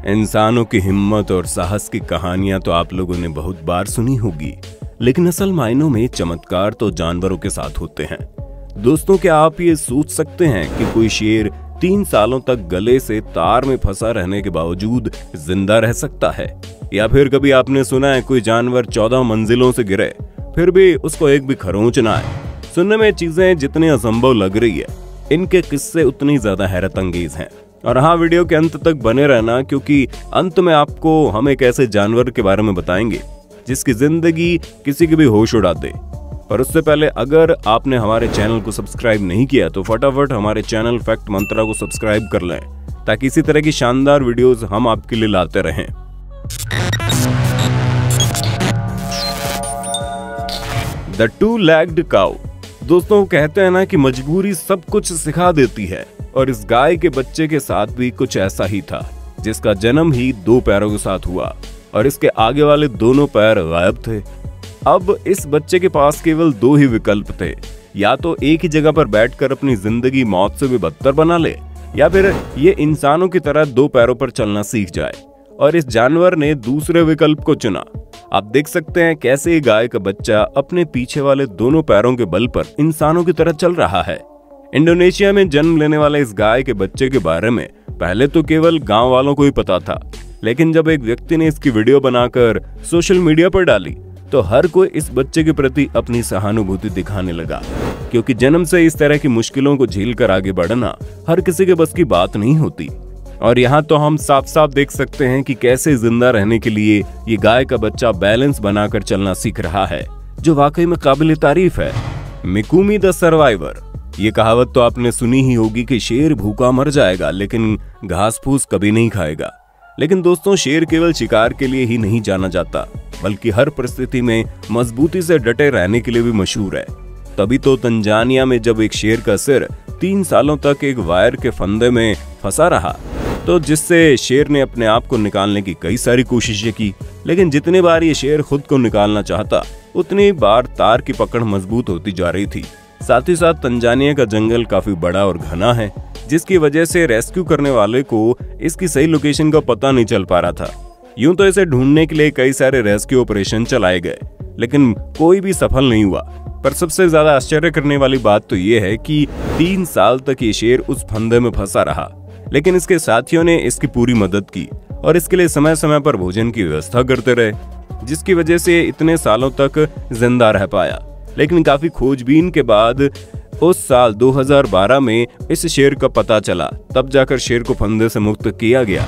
इंसानों की हिम्मत और साहस की कहानियां तो आप लोगों ने बहुत बार सुनी होगी, लेकिन असल मायनों में चमत्कार तो जानवरों के साथ होते हैं। दोस्तों, क्या आप ये सोच सकते हैं कि कोई शेर 3 सालों तक गले से तार में फंसा रहने के बावजूद जिंदा रह सकता है? या फिर कभी आपने सुना है कोई जानवर 14 मंजिलों से गिरे फिर भी उसको एक भी खरोंच ना आए? सुनने में चीजें जितनी असंभव लग रही है, इनके किस्से उतनी ज्यादा हैरत अंगेज हैं। और हाँ, वीडियो के अंत तक बने रहना, क्योंकि अंत में आपको हम एक ऐसे जानवर के बारे में बताएंगे जिसकी जिंदगी किसी की भी होश उड़ा दे। पर उससे पहले अगर आपने हमारे चैनल को सब्सक्राइब नहीं किया तो फटाफट हमारे चैनल फैक्ट मंत्रा को सब्सक्राइब कर लें, ताकि इसी तरह की शानदार वीडियोस हम आपके लिए लाते रहें। The two legged cow. दोस्तों, कहते हैं ना कि मजबूरी सब कुछ सिखा देती है, और इस गाय के बच्चे के साथ भी कुछ ऐसा ही था, जिसका जन्म ही 2 पैरों के साथ हुआ और इसके आगे वाले दोनों पैर गायब थे। अब इस बच्चे के पास केवल 2 ही विकल्प थे, या तो एक ही जगह पर बैठकर अपनी जिंदगी मौत से भी बदतर बना ले, या फिर ये इंसानों की तरह 2 पैरों पर चलना सीख जाए। और इस जानवर ने दूसरे विकल्प को चुना। आप देख सकते हैं कैसे गाय का बच्चा अपने पीछे वाले दोनों पैरों के बल पर इंसानों की तरह चल रहा है। इंडोनेशिया में जन्म लेने वाले इस गाय के बच्चे के बारे में पहले तो केवल गांव वालों को ही पता था, लेकिन जब एक व्यक्ति ने इसकी वीडियो बनाकर सोशल मीडिया पर डाली तो हर कोई इस बच्चे के प्रति अपनी सहानुभूति दिखाने लगा, क्योंकि जन्म से इस तरह की मुश्किलों को झेलकर आगे बढ़ना हर किसी के बस की बात नहीं होती। और यहाँ तो हम साफ साफ देख सकते हैं कि कैसे जिंदा रहने के लिए ये गाय का बच्चा बैलेंस बनाकर चलना सीख रहा है, जो वाकई में काबिल तारीफ है। मिकुमी द सर्वाइवर। ये कहावत तो आपने सुनी ही होगी कि शेर भूखा मर जाएगा लेकिन घास फूस कभी नहीं खाएगा। लेकिन दोस्तों, शेर केवल शिकार के लिए ही नहीं जाना जाता, बल्कि हर परिस्थिति में मजबूती से डटे रहने के लिए भी मशहूर है। तभी तो तंजानिया में जब एक शेर का सिर 3 सालों तक एक वायर के फंदे में फंसा रहा, तो जिससे शेर ने अपने आप को निकालने की कई सारी कोशिशें की, लेकिन जितनी बार ये शेर खुद को निकालना चाहता उतनी बार तार की पकड़ मजबूत होती जा रही थी। साथ ही साथ तंजानिया का जंगल काफी बड़ा और घना है, जिसकी वजह से रेस्क्यू करने वाले को इसकी सही लोकेशन का पता नहीं चल पा रहा था। यूं तो इसे ढूंढने के लिए कई सारे रेस्क्यू ऑपरेशन चलाए गए, लेकिन कोई भी सफल नहीं हुआ। पर सबसे ज्यादा आश्चर्य करने वाली बात तो ये है कि 3 साल तक ये शेर उस फंदे में फंसा रहा, लेकिन इसके साथियों ने इसकी पूरी मदद की और इसके लिए समय समय पर भोजन की व्यवस्था करते रहे, जिसकी वजह से इतने सालों तक जिंदा रह पाया। लेकिन काफी खोजबीन के बाद उस साल 2012 में इस शेर का पता चला, तब जाकर शेर को फंदे से मुक्त किया गया।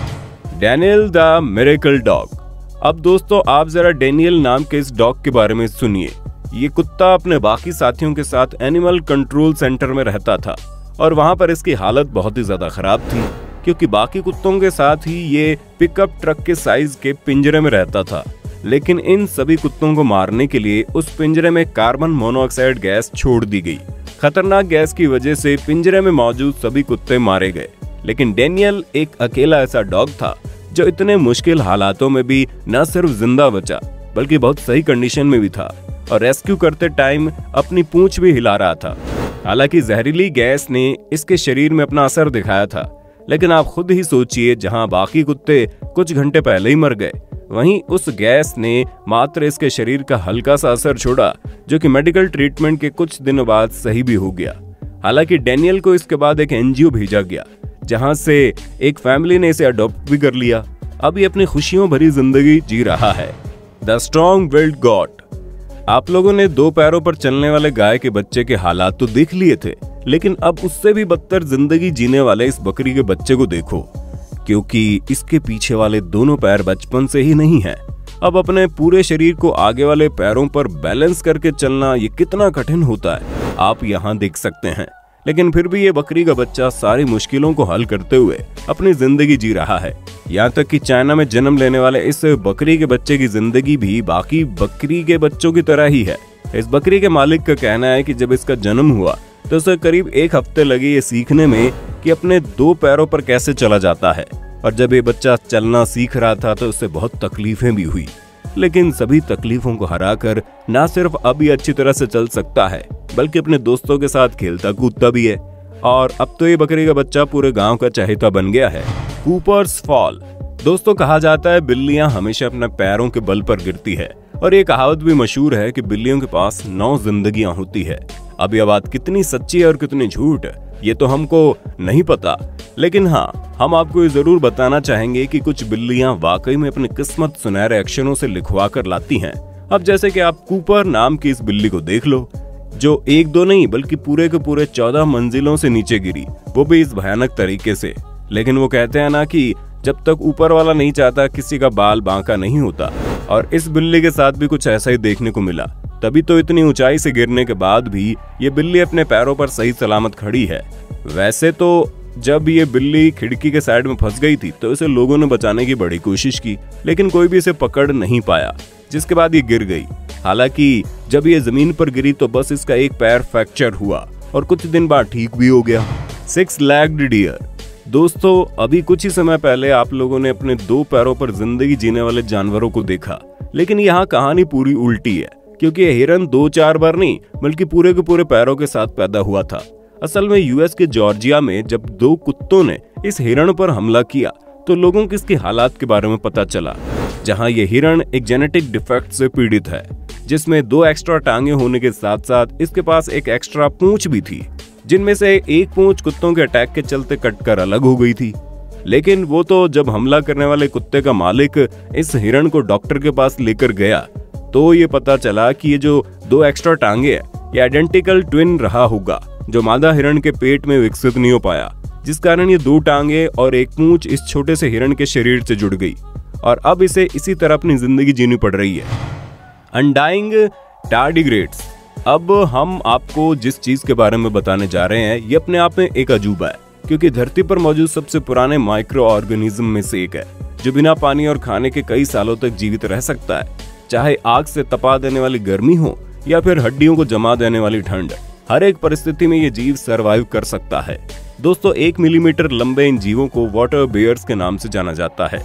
Daniel the miracle dog. अब दोस्तों, आप जरा डैनियल नाम के इस डॉग के बारे में सुनिए। ये कुत्ता अपने बाकी साथियों के साथ एनिमल कंट्रोल सेंटर में रहता था, और वहां पर इसकी हालत बहुत ही ज्यादा खराब थी, क्योंकि बाकी कुत्तों के साथ ही ये पिकअप ट्रक के साइज के पिंजरे में रहता था। लेकिन इन सभी कुत्तों को मारने के लिए उस पिंजरे में कार्बन मोनोऑक्साइड गैस छोड़ दी गई। खतरनाक गैस की वजह से पिंजरे में मौजूद सभी कुत्ते मारे गए, लेकिन डैनियल एक अकेला ऐसा डॉग था जो इतने मुश्किल हालातों में भी न सिर्फ जिंदा बचा, बल्कि बहुत सही कंडीशन में भी था, और रेस्क्यू करते टाइम अपनी पूंछ भी हिला रहा था। हालांकि जहरीली गैस ने इसके शरीर में अपना असर दिखाया था, लेकिन आप खुद ही सोचिए, जहां बाकी कुत्ते कुछ घंटे पहले ही मर गए, वहीं उस गैस ने मात्र इसके शरीर का हल्का सा असर छोड़ा, जो कि मेडिकल ट्रीटमेंट के कुछ दिनों बाद सही भी हो गया। हालांकि डैनियल को इसके बाद एक एनजीओ भेजा गया, जहां से एक फैमिली ने इसे अडॉप्ट भी कर लिया। अब ये अपनी खुशियों भरी जिंदगी जी रहा है। The strong willed got. आप लोगों ने 2 पैरों पर चलने वाले गाय के बच्चे के हालात तो देख लिए थे, लेकिन अब उससे भी बदतर जिंदगी जीने वाले इस बकरी के बच्चे को देखो, क्योंकि इसके पीछे वाले दोनों पैर बचपन से ही नहीं है। अब अपने पूरे शरीर को आगे वाले पैरों पर बैलेंस करके चलना ये कितना कठिन होता है, आप यहाँ देख सकते हैं। लेकिन फिर भी ये बकरी का बच्चा सारी मुश्किलों को हल करते हुए अपनी जिंदगी जी रहा है। यहाँ तक कि चाइना में जन्म लेने वाले इस बकरी के बच्चे की जिंदगी भी बाकी बकरी के बच्चों की तरह ही है। इस बकरी के मालिक का कहना है कि जब इसका जन्म हुआ तो उसे करीब 1 हफ्ते लगे ये सीखने में कि अपने 2 पैरों पर कैसे चला जाता है, और जब ये बच्चा चलना सीख रहा था तो उससे बहुत तकलीफें भी हुई। लेकिन सभी तकलीफों को हराकर न सिर्फ अब ये अच्छी तरह से चल सकता है, बल्कि अपने दोस्तों के साथ खेलता कूदता भी है। और अब तो ये बकरी का बच्चा पूरे गांव का चहेता बन गया है। Cooper's Fall. दोस्तों कहा जाता है बिल्लियां हमेशा अपने पैरों के बल पर गिरती है और ये कहावत भी मशहूर है कि बिल्लियों के पास 9 जिंदगियां होती है। अब यह बात कितनी सच्ची है और कितनी झूठ ये तो हमको नहीं पता, लेकिन हाँ हम आपको ये जरूर बताना चाहेंगे कि कुछ बिल्लियां वाकई में अपनी किस्मत सुनहरे अक्षरों से लिखवा कर लाती हैं। अब जैसे कि आप कूपर नाम की इस बिल्ली को देख लो, जो 1-2 नहीं बल्कि पूरे के पूरे 14 मंजिलों से नीचे गिरी, वो भी इस भयानक तरीके से। लेकिन वो कहते हैं ना कि जब तक ऊपर वाला नहीं चाहता किसी का बाल बांका नहीं होता, और इस बिल्ली के साथ भी कुछ ऐसा ही देखने को मिला। तभी तो इतनी ऊंचाई से गिरने के बाद भी ये बिल्ली अपने पैरों पर सही सलामत खड़ी है। वैसे तो जब ये बिल्ली खिड़की के साइड में फंस गई थी तो इसे लोगों ने बचाने की बड़ी कोशिश की, लेकिन कोई भी इसे पकड़ नहीं पाया, जिसके बाद ये गिर गई। हालांकि जब ये जमीन पर गिरी तो बस इसका एक पैर फ्रैक्चर हुआ और कुछ दिन बाद ठीक भी हो गया। 6-legged dear. दोस्तों अभी कुछ ही समय पहले आप लोगों ने अपने 2 पैरों पर जिंदगी जीने वाले जानवरों को देखा, लेकिन यहाँ कहानी पूरी उल्टी है, क्योंकि यह हिरन 2-4 बार नहीं बल्कि पूरे के पूरे पैरों के साथ पैदा हुआ था। असल में यूएस के जॉर्जिया में जब 2 कुत्तों ने इस हिरण पर हमला किया तो लोगों को इसके हालात के बारे में पता चला। जहां ये हिरण एक जेनेटिक डिफेक्ट से पीड़ित है, जिसमें 2 एक्स्ट्रा टांगे होने के साथ साथ इसके पास एक एक्स्ट्रा पूंछ भी थी, जिनमें से एक पूंछ कुत्तों के अटैक के चलते कटकर अलग हो गई थी। लेकिन वो तो जब हमला करने वाले कुत्ते का मालिक इस हिरण को डॉक्टर के पास लेकर गया तो ये पता चला कि ये जो 2 एक्स्ट्रा टांगे है ये आइडेंटिकल ट्विन रहा होगा, जो मादा हिरण के पेट में विकसित नहीं हो पाया, जिस कारण ये 2 टांगे और एक पूंछ इस छोटे से हिरण के शरीर से जुड़ गई और अब इसे इसी तरह अपनी जिंदगी जीनी पड़ रही है। Undying tardigrades. अब हम आपको जिस चीज के बारे में बताने जा रहे हैं ये अपने आप में एक अजूबा है, क्योंकि धरती पर मौजूद सबसे पुराने माइक्रो ऑर्गेनिज्म में से एक है, जो बिना पानी और खाने के कई सालों तक जीवित रह सकता है, चाहे आग से तपा देने वाली गर्मी हो या फिर हड्डियों को जमा देने वाली ठंड। हर एक परिस्थिति में ये जीव सरवाइव कर सकता है। दोस्तों 1 मिलीमीटर लंबे इन जीवों को वाटर बेयर्स के नाम से जाना जाता है।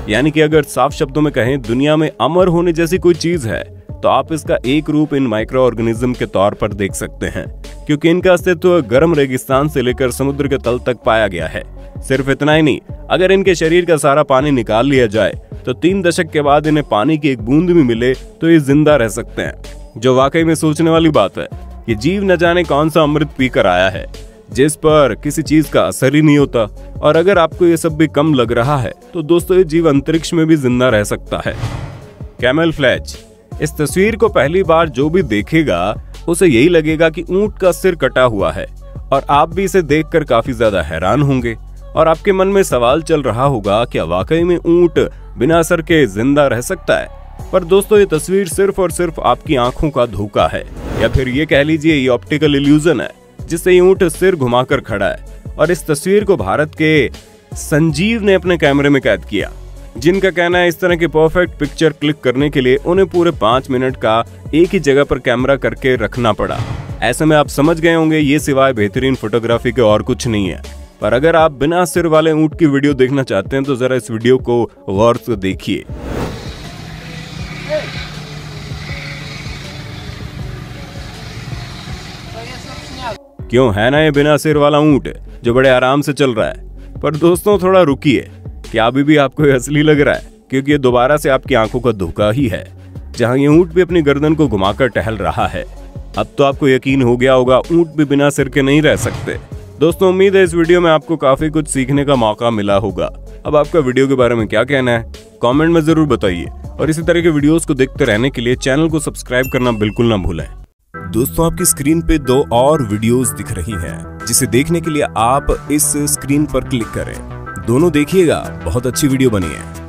यानी कि अगर साफ शब्दों में कहें दुनिया में अमर होने जैसी कोई चीज है तो आप इसका एक रूप इन माइक्रो ऑर्गेनिज्म के तौर पर देख सकते हैं, क्योंकि इनका अस्तित्व गर्म रेगिस्तान से लेकर समुद्र के तल तक पाया गया है। सिर्फ इतना ही नहीं, अगर इनके शरीर का सारा पानी निकाल लिया जाए तो 3 दशक के बाद इन्हें पानी की एक बूंद भी मिले तो ये जिंदा रह सकते हैं, जो वाकई में सोचने वाली बात है। ये जीव न जाने कौन सा अमृत पीकर आया है जिस पर किसी चीज का असर ही नहीं होता। और अगर आपको ये सब भी कम लग रहा है तो दोस्तों ये जीव अंतरिक्ष में भी जिंदा रह सकता है। कैमलफ्लैज। इस तस्वीर को पहली बार जो भी देखेगा उसे यही लगेगा कि ऊंट का सिर कटा हुआ है, और आप भी इसे देखकर काफी ज्यादा हैरान होंगे और आपके मन में सवाल चल रहा होगा क्या वाकई में ऊंट बिना सर के जिंदा रह सकता है। पर दोस्तों ये तस्वीर सिर्फ और सिर्फ आपकी आंखों का धोखा है, या फिर ये कह लीजिए ये ऑप्टिकल इल्यूजन है, जिससे ये ऊंट सिर घुमाकर खड़ा है। और इस तस्वीर को भारत के संजीव ने अपने कैमरे में कैद किया, जिनका कहना है इस तरह की परफेक्ट पिक्चर क्लिक करने के लिए उन्हें पूरे 5 मिनट का एक ही जगह पर कैमरा करके रखना पड़ा। ऐसे में आप समझ गए होंगे ये सिवाय बेहतरीन फोटोग्राफी के और कुछ नहीं है। पर अगर आप बिना सिर वाले ऊंट की वीडियो देखना चाहते हैं तो जरा इस वीडियो को गौर से देखिए। क्यों है ना ये बिना सिर वाला ऊंट जो बड़े आराम से चल रहा है। पर दोस्तों थोड़ा रुकिए, क्या अभी भी आपको ये असली लग रहा है? क्योंकि ये दोबारा से आपकी आंखों का धोखा ही है, जहां ये ऊंट भी अपनी गर्दन को घुमाकर टहल रहा है। अब तो आपको यकीन हो गया होगा ऊंट भी बिना सिर के नहीं रह सकते। दोस्तों उम्मीद है इस वीडियो में आपको काफी कुछ सीखने का मौका मिला होगा। अब आपका वीडियो के बारे में क्या कहना है कमेंट में जरूर बताइए, और इसी तरह के वीडियोस को देखते रहने के लिए चैनल को सब्सक्राइब करना बिल्कुल ना भूलें। दोस्तों आपकी स्क्रीन पे 2 और वीडियोस दिख रही हैं, जिसे देखने के लिए आप इस स्क्रीन पर क्लिक करें। दोनों देखिएगा, बहुत अच्छी वीडियो बनी है।